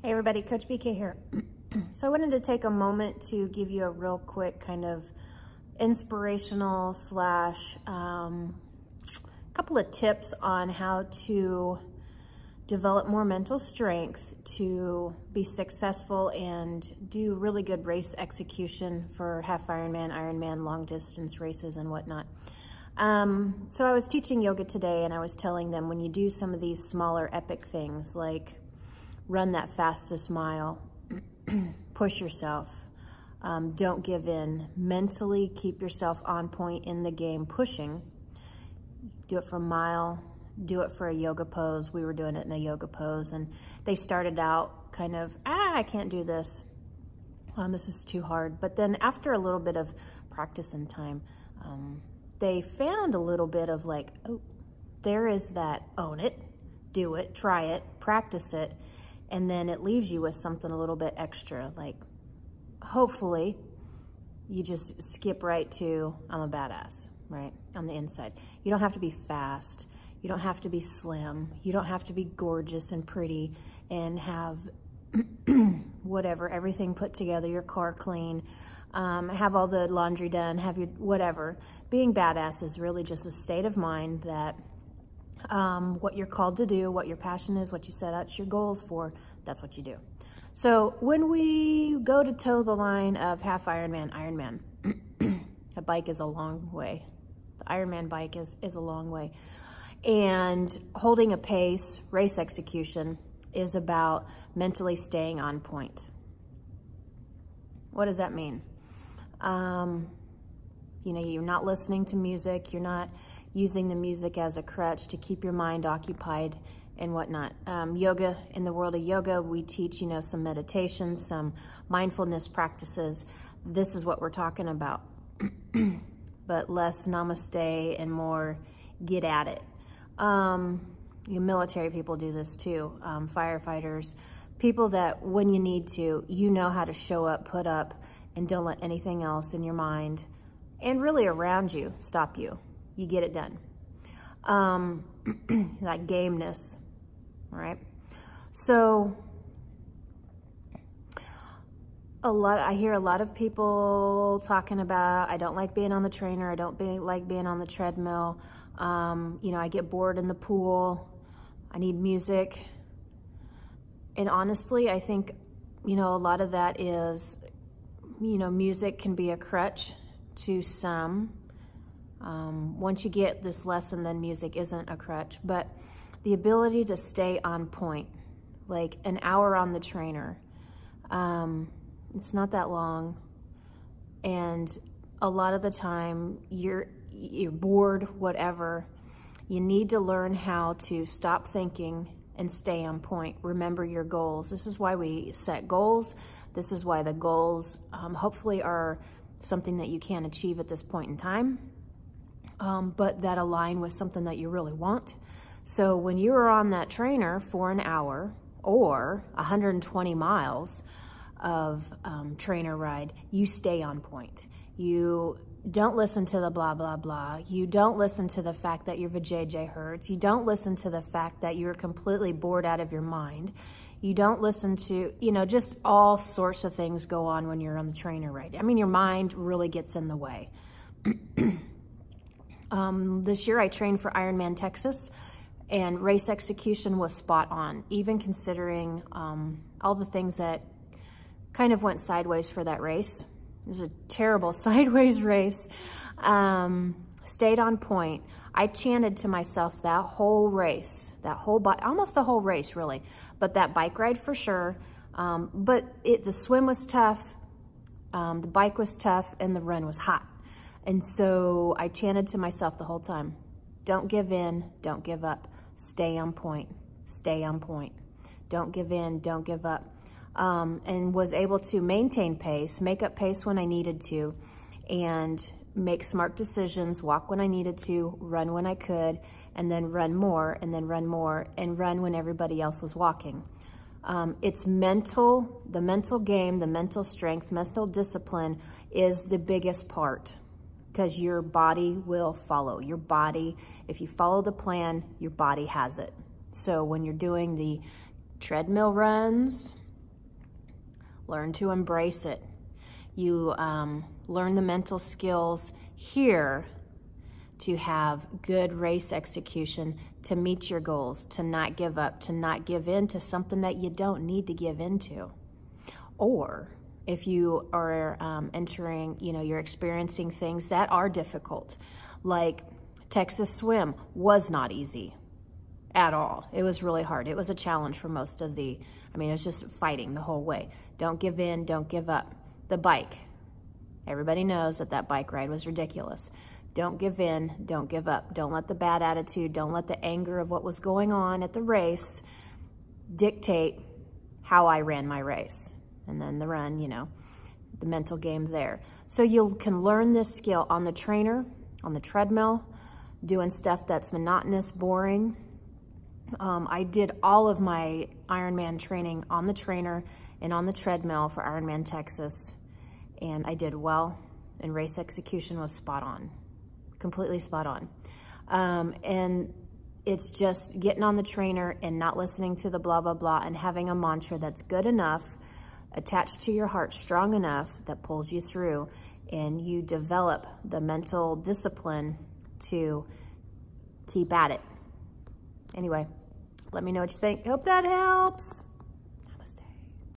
Hey everybody, Coach BK here. So I wanted to take a moment to give you a real quick kind of inspirational slash couple of tips on how to develop more mental strength to be successful and do really good race execution for half Ironman, Ironman, long distance races and whatnot. So I was teaching yoga today and I was telling them when you do some of these smaller epic things like run that fastest mile, push yourself, don't give in, mentally keep yourself on point in the game, pushing. Do it for a mile, do it for a yoga pose. We were doing it in a yoga pose and they started out kind of, I can't do this. This is too hard. But then after a little bit of practice and time, they found a little bit of like, oh, there is that, own it, do it, try it, practice it. And then it leaves you with something a little bit extra, like hopefully you just skip right to, I'm a badass, right, on the inside. You don't have to be fast. You don't have to be slim. You don't have to be gorgeous and pretty and have whatever, everything put together, your car clean, have all the laundry done, have your whatever. Being badass is really just a state of mind that what you're called to do, what your passion is, what you set out your goals for, that's what you do. So when we go to toe the line of half Ironman, a bike is a long way. The Ironman bike is a long way. And holding a pace, race execution, is about mentally staying on point. What does that mean? You know, you're not listening to music, you're not using the music as a crutch to keep your mind occupied and whatnot. Yoga, in the world of yoga, we teach, you know, some meditation, some mindfulness practices. This is what we're talking about. But less namaste and more get at it. You military people do this too, firefighters, people that when you need to, you know how to show up, put up, and don't let anything else in your mind and really around you stop you. You get it done. That gameness, right? So I hear a lot of people talking about, I don't like being on the trainer, I don't like being on the treadmill, you know, I get bored in the pool, I need music. And honestly, I think, you know, a lot of that is, you know, music can be a crutch to some. Once you get this lesson, then music isn't a crutch, but the ability to stay on point, like an hour on the trainer, it's not that long. And a lot of the time you're bored, whatever. You need to learn how to stop thinking and stay on point. Remember your goals. This is why we set goals. This is why the goals hopefully are something that you can achieve at this point in time. But that align with something that you really want. So when you are on that trainer for an hour or 120 miles of trainer ride, you stay on point. You don't listen to the blah, blah, blah. You don't listen to the fact that your vajayjay hurts. You don't listen to the fact that you're completely bored out of your mind. You don't listen to, you know, just all sorts of things go on when you're on the trainer ride. I mean, your mind really gets in the way. This year I trained for Ironman Texas and race execution was spot on, even considering all the things that kind of went sideways for that race. It was a terrible sideways race. Stayed on point. I chanted to myself that whole race, almost the whole race really, but that bike ride for sure. But the swim was tough, the bike was tough, and the run was hot. And so I chanted to myself the whole time, don't give in, don't give up, stay on point, stay on point. Don't give in, don't give up. And was able to maintain pace, make up pace when I needed to, and make smart decisions, walk when I needed to, run when I could, and then run more, and then run more, and run when everybody else was walking. It's mental, the mental game, the mental strength, mental discipline is the biggest part. Because your body will follow. Your body, if you follow the plan, your body has it. So when you're doing the treadmill runs, learn to embrace it. You learn the mental skills here to have good race execution, to meet your goals, to not give up, to not give in to something that you don't need to give into. Or if you are entering, you're experiencing things that are difficult, like Texas swim was not easy at all. It was really hard. It was a challenge for most of it was just fighting the whole way. Don't give in, don't give up. The bike, everybody knows that bike ride was ridiculous. Don't give in, don't give up. Don't let the bad attitude, don't let the anger of what was going on at the race dictate how I ran my race. And then the run, the mental game there. So you can learn this skill on the trainer, on the treadmill, doing stuff that's monotonous, boring. I did all of my Ironman training on the trainer and on the treadmill for Ironman Texas, and I did well, and race execution was spot on, completely spot on. And it's just getting on the trainer and not listening to the blah, blah, blah, and having a mantra that's good enough, attached to your heart, strong enough, that pulls you through, and you develop the mental discipline to keep at it. Anyway, let me know what you think. Hope that helps.